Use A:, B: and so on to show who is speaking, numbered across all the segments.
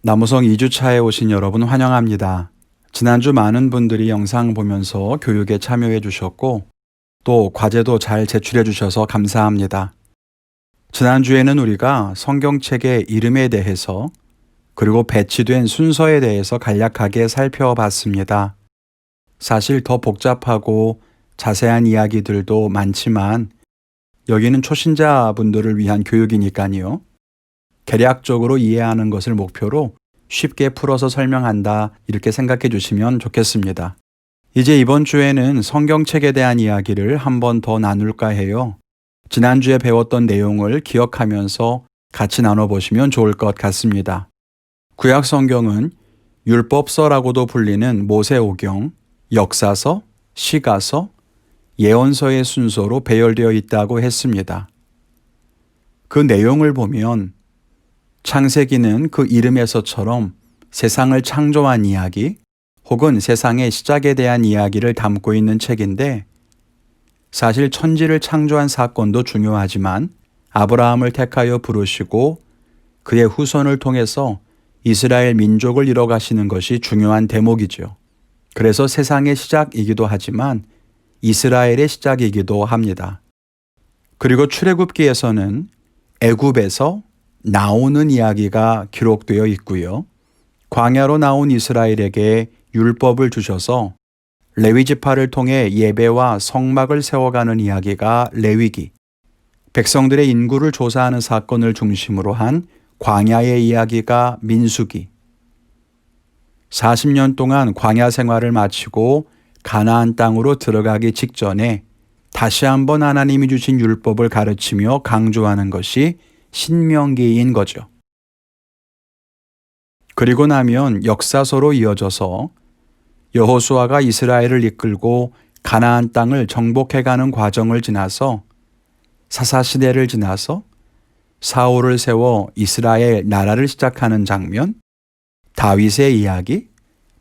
A: 남우성 2주차에 오신 여러분 환영합니다. 지난주 많은 분들이 영상 보면서 교육에 참여해 주셨고 또 과제도 잘 제출해 주셔서 감사합니다. 지난주에는 우리가 성경책의 이름에 대해서 그리고 배치된 순서에 대해서 간략하게 살펴봤습니다. 사실 더 복잡하고 자세한 이야기들도 많지만 여기는 초신자분들을 위한 교육이니까요. 개략적으로 이해하는 것을 목표로 쉽게 풀어서 설명한다 이렇게 생각해 주시면 좋겠습니다. 이제 이번 주에는 성경책에 대한 이야기를 한 번 더 나눌까 해요. 지난주에 배웠던 내용을 기억하면서 같이 나눠보시면 좋을 것 같습니다. 구약 성경은 율법서라고도 불리는 모세오경, 역사서, 시가서, 예언서의 순서로 배열되어 있다고 했습니다. 그 내용을 보면 창세기는 그 이름에서처럼 세상을 창조한 이야기 혹은 세상의 시작에 대한 이야기를 담고 있는 책인데 사실 천지를 창조한 사건도 중요하지만 아브라함을 택하여 부르시고 그의 후손을 통해서 이스라엘 민족을 이뤄가시는 것이 중요한 대목이죠. 그래서 세상의 시작이기도 하지만 이스라엘의 시작이기도 합니다. 그리고 출애굽기에서는 애굽에서 나오는 이야기가 기록되어 있고요. 광야로 나온 이스라엘에게 율법을 주셔서 레위 지파를 통해 예배와 성막을 세워가는 이야기가 레위기, 백성들의 인구를 조사하는 사건을 중심으로 한 광야의 이야기가 민수기, 40년 동안 광야 생활을 마치고 가나안 땅으로 들어가기 직전에 다시 한번 하나님이 주신 율법을 가르치며 강조하는 것이 신명기인 거죠. 그리고 나면 역사서로 이어져서 여호수아가 이스라엘을 이끌고 가나안 땅을 정복해가는 과정을 지나서 사사시대를 지나서 사울을 세워 이스라엘 나라를 시작하는 장면, 다윗의 이야기,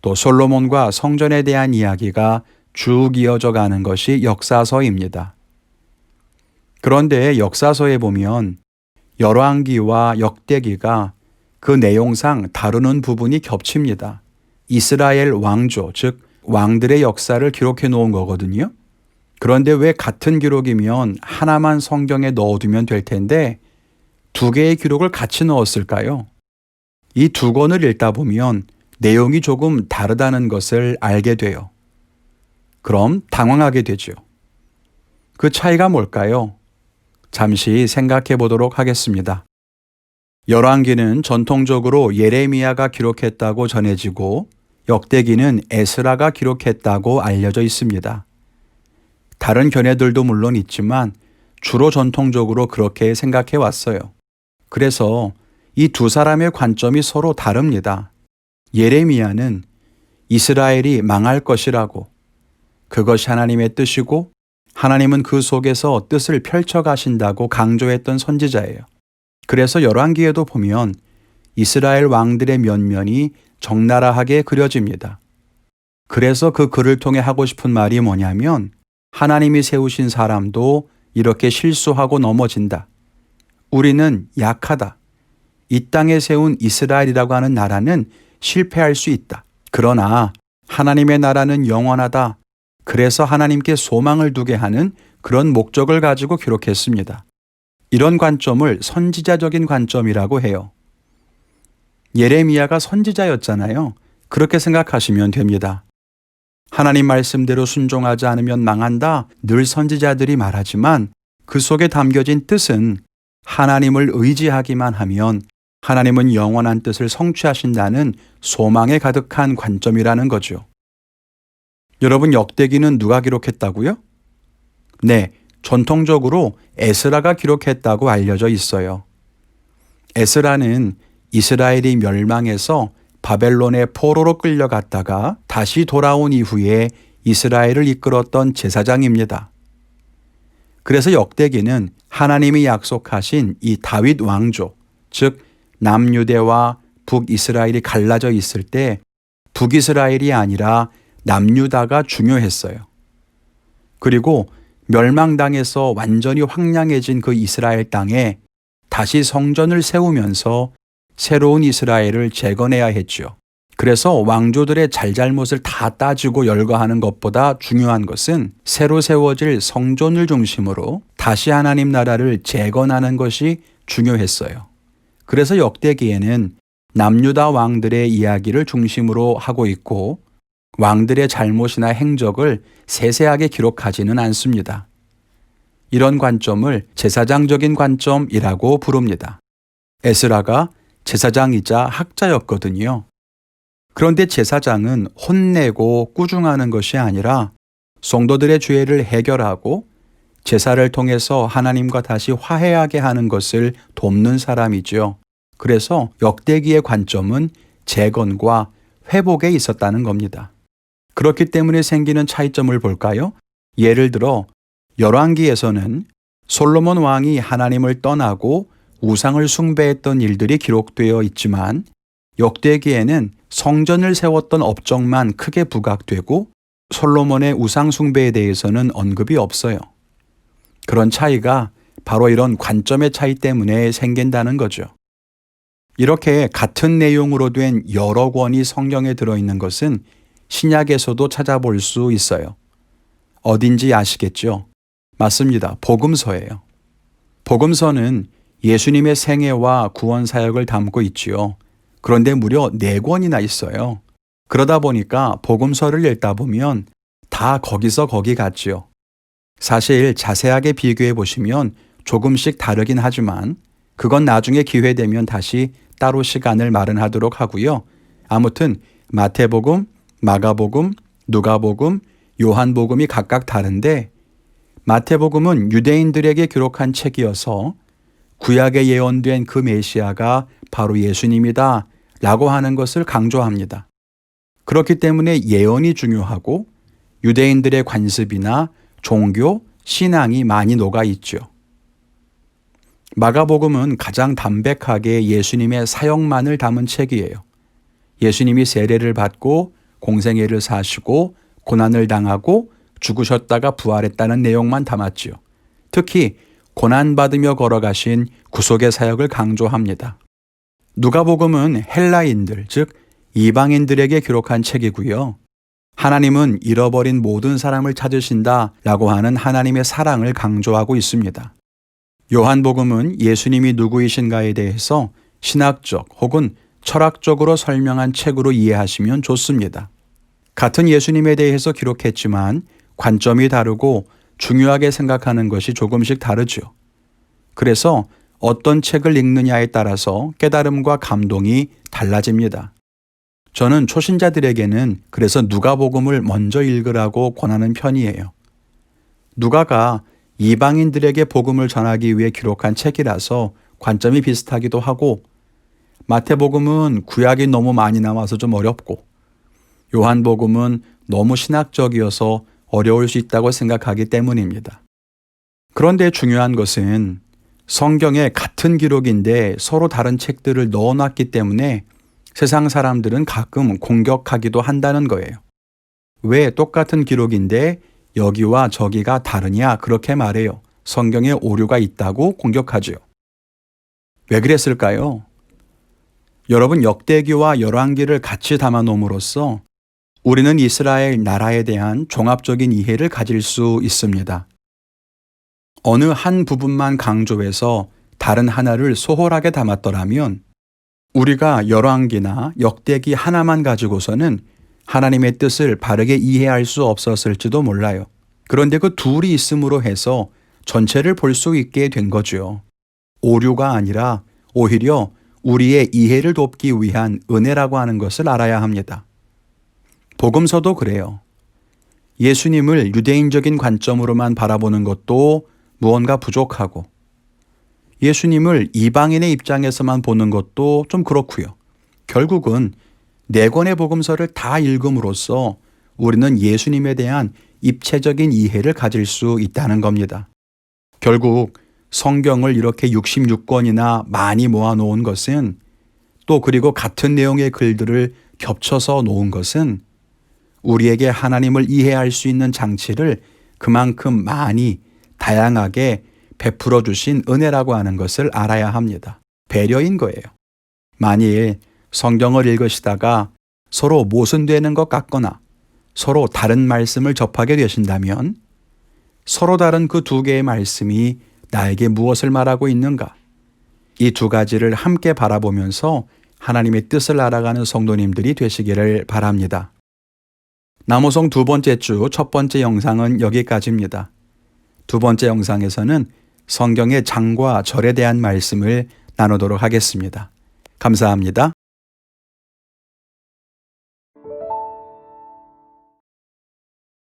A: 또 솔로몬과 성전에 대한 이야기가 쭉 이어져 가는 것이 역사서입니다. 그런데 역사서에 보면 열왕기와 역대기가 그 내용상 다루는 부분이 겹칩니다. 이스라엘 왕조, 즉 왕들의 역사를 기록해 놓은 거거든요. 그런데 왜 같은 기록이면 하나만 성경에 넣어두면 될 텐데 두 개의 기록을 같이 넣었을까요? 이 두 권을 읽다 보면 내용이 조금 다르다는 것을 알게 돼요. 그럼 당황하게 되죠. 그 차이가 뭘까요? 잠시 생각해 보도록 하겠습니다. 열왕기는 전통적으로 예레미야가 기록했다고 전해지고 역대기는 에스라가 기록했다고 알려져 있습니다. 다른 견해들도 물론 있지만 주로 전통적으로 그렇게 생각해 왔어요. 그래서 이 두 사람의 관점이 서로 다릅니다. 예레미야는 이스라엘이 망할 것이라고, 그것이 하나님의 뜻이고 하나님은 그 속에서 뜻을 펼쳐 가신다고 강조했던 선지자예요. 그래서 열왕기에도 보면 이스라엘 왕들의 면면이 적나라하게 그려집니다. 그래서 그 글을 통해 하고 싶은 말이 뭐냐면 하나님이 세우신 사람도 이렇게 실수하고 넘어진다. 우리는 약하다. 이 땅에 세운 이스라엘이라고 하는 나라는 실패할 수 있다. 그러나 하나님의 나라는 영원하다. 그래서 하나님께 소망을 두게 하는 그런 목적을 가지고 기록했습니다. 이런 관점을 선지자적인 관점이라고 해요. 예레미야가 선지자였잖아요. 그렇게 생각하시면 됩니다. 하나님 말씀대로 순종하지 않으면 망한다. 늘 선지자들이 말하지만 그 속에 담겨진 뜻은 하나님을 의지하기만 하면 하나님은 영원한 뜻을 성취하신다는 소망에 가득한 관점이라는 거죠. 여러분, 역대기는 누가 기록했다고요? 네, 전통적으로 에스라가 기록했다고 알려져 있어요. 에스라는 이스라엘이 멸망해서 바벨론의 포로로 끌려갔다가 다시 돌아온 이후에 이스라엘을 이끌었던 제사장입니다. 그래서 역대기는 하나님이 약속하신 이 다윗 왕조, 즉 남유대와 북이스라엘이 갈라져 있을 때 북이스라엘이 아니라 남유다가 중요했어요. 그리고 멸망당해서 완전히 황량해진 그 이스라엘 땅에 다시 성전을 세우면서 새로운 이스라엘을 재건해야 했죠. 그래서 왕조들의 잘잘못을 다 따지고 열거하는 것보다 중요한 것은 새로 세워질 성전을 중심으로 다시 하나님 나라를 재건하는 것이 중요했어요. 그래서 역대기에는 남유다 왕들의 이야기를 중심으로 하고 있고 왕들의 잘못이나 행적을 세세하게 기록하지는 않습니다. 이런 관점을 제사장적인 관점이라고 부릅니다. 에스라가 제사장이자 학자였거든요. 그런데 제사장은 혼내고 꾸중하는 것이 아니라 성도들의 죄를 해결하고 제사를 통해서 하나님과 다시 화해하게 하는 것을 돕는 사람이죠. 그래서 역대기의 관점은 재건과 회복에 있었다는 겁니다. 그렇기 때문에 생기는 차이점을 볼까요? 예를 들어 열왕기에서는 솔로몬 왕이 하나님을 떠나고 우상을 숭배했던 일들이 기록되어 있지만 역대기에는 성전을 세웠던 업적만 크게 부각되고 솔로몬의 우상 숭배에 대해서는 언급이 없어요. 그런 차이가 바로 이런 관점의 차이 때문에 생긴다는 거죠. 이렇게 같은 내용으로 된 여러 권이 성경에 들어있는 것은 신약에서도 찾아볼 수 있어요. 어딘지 아시겠죠? 맞습니다. 복음서예요. 복음서는 예수님의 생애와 구원 사역을 담고 있지요. 그런데 무려 4권이나 있어요. 그러다 보니까 복음서를 읽다 보면 다 거기서 거기 같지요. 사실 자세하게 비교해 보시면 조금씩 다르긴 하지만 그건 나중에 기회 되면 다시 따로 시간을 마련하도록 하고요. 아무튼 마태복음, 마가복음, 누가복음, 요한복음이 각각 다른데 마태복음은 유대인들에게 기록한 책이어서 구약에 예언된 그 메시아가 바로 예수님이다 라고 하는 것을 강조합니다. 그렇기 때문에 예언이 중요하고 유대인들의 관습이나 종교, 신앙이 많이 녹아 있죠. 마가복음은 가장 담백하게 예수님의 사역만을 담은 책이에요. 예수님이 세례를 받고 공생애를 사시고 고난을 당하고 죽으셨다가 부활했다는 내용만 담았지요. 특히 고난받으며 걸어가신 구속의 사역을 강조합니다. 누가복음은 헬라인들, 즉 이방인들에게 기록한 책이고요. 하나님은 잃어버린 모든 사람을 찾으신다라고 하는 하나님의 사랑을 강조하고 있습니다. 요한복음은 예수님이 누구이신가에 대해서 신학적 혹은 철학적으로 설명한 책으로 이해하시면 좋습니다. 같은 예수님에 대해서 기록했지만 관점이 다르고 중요하게 생각하는 것이 조금씩 다르죠. 그래서 어떤 책을 읽느냐에 따라서 깨달음과 감동이 달라집니다. 저는 초신자들에게는 그래서 누가복음을 먼저 읽으라고 권하는 편이에요. 누가가 이방인들에게 복음을 전하기 위해 기록한 책이라서 관점이 비슷하기도 하고 마태복음은 구약이 너무 많이 나와서 좀 어렵고 요한복음은 너무 신학적이어서 어려울 수 있다고 생각하기 때문입니다. 그런데 중요한 것은 성경에 같은 기록인데 서로 다른 책들을 넣어놨기 때문에 세상 사람들은 가끔 공격하기도 한다는 거예요. 왜 똑같은 기록인데 여기와 저기가 다르냐 그렇게 말해요. 성경에 오류가 있다고 공격하죠. 왜 그랬을까요? 여러분 역대기와 열왕기를 같이 담아놓음으로써 우리는 이스라엘 나라에 대한 종합적인 이해를 가질 수 있습니다. 어느 한 부분만 강조해서 다른 하나를 소홀하게 담았더라면 우리가 열왕기나 역대기 하나만 가지고서는 하나님의 뜻을 바르게 이해할 수 없었을지도 몰라요. 그런데 그 둘이 있음으로 해서 전체를 볼 수 있게 된 거죠. 오류가 아니라 오히려 우리의 이해를 돕기 위한 은혜라고 하는 것을 알아야 합니다. 복음서도 그래요. 예수님을 유대인적인 관점으로만 바라보는 것도 무언가 부족하고 예수님을 이방인의 입장에서만 보는 것도 좀 그렇고요. 결국은 4권의 복음서를 다 읽음으로써 우리는 예수님에 대한 입체적인 이해를 가질 수 있다는 겁니다. 결국 성경을 이렇게 66권이나 많이 모아놓은 것은 또 그리고 같은 내용의 글들을 겹쳐서 놓은 것은 우리에게 하나님을 이해할 수 있는 장치를 그만큼 많이 다양하게 베풀어 주신 은혜라고 하는 것을 알아야 합니다. 배려인 거예요. 만일 성경을 읽으시다가 서로 모순되는 것 같거나 서로 다른 말씀을 접하게 되신다면 서로 다른 그 두 개의 말씀이 나에게 무엇을 말하고 있는가? 이 두 가지를 함께 바라보면서 하나님의 뜻을 알아가는 성도님들이 되시기를 바랍니다. 남호송 두 번째 주 첫 번째 영상은 여기까지입니다. 두 번째 영상에서는 성경의 장과 절에 대한 말씀을 나누도록 하겠습니다. 감사합니다.